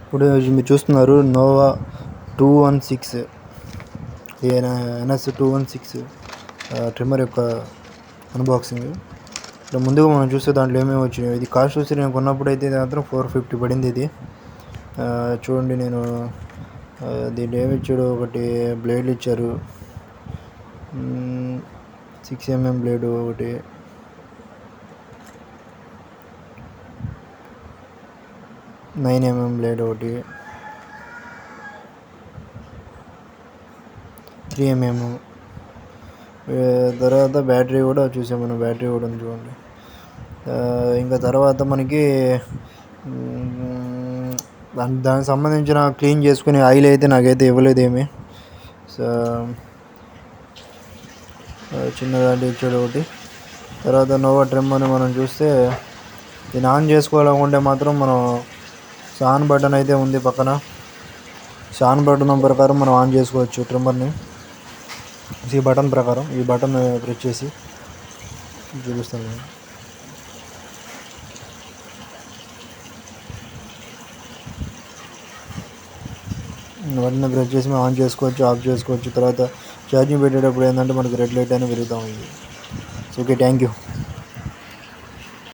ఇప్పుడు మీరు చూస్తున్నారు నోవా 216 NS-216 ట్రిమ్మర్ యొక్క అన్బాక్సింగ్. ఇట్లా ముందుగా మనం చూస్తే దాంట్లో ఏమేమి వచ్చినాయి. ఇది కాస్ట్ వచ్చి నేను కొన్నప్పుడు అయితే మాత్రం 450 పడింది. ఇది చూడండి, నేను దీంట్లో ఏమి ఇచ్చాడు, ఒకటి బ్లేడ్లు ఇచ్చారు, 6mm బ్లేడు, ఒకటి 9mm బ్లేడ్, ఒకటి 3mm. తర్వాత బ్యాటరీ కూడా చూసాం మనం, బ్యాటరీ కూడా ఉంది చూడండి. ఇంకా తర్వాత మనకి దానికి సంబంధించిన క్లీన్ చేసుకునే ఆయిల్ అయితే నాకైతే ఇవ్వలేదు ఏమి. సో చిన్నదాంట్లో ఇచ్చాడు ఒకటి. తర్వాత నోవా ట్రిమ్ అని మనం చూస్తే దీన్ని ఆన్ చేసుకోవాలనుకుంటే మాత్రం మనం ఆన్ బటన్ అయితే ఉంది పక్కన. ఆన్ బటన్ ప్రకారం మనం ఆన్ చేసుకోవచ్చు ట్రిమ్మర్ని. ఈ బటన్ ప్రకారం, ఈ బటన్ ప్రెస్ చేసి చూపిస్తాను. బటన్ ప్రెస్ చేసి మనం ఆన్ చేసుకోవచ్చు, ఆఫ్ చేసుకోవచ్చు. తర్వాత ఛార్జింగ్ పెట్టేటప్పుడు ఏంటంటే మనకి రెడ్ లైట్ అనేది వెలుగుతూ ఉంది. Okay, thank you.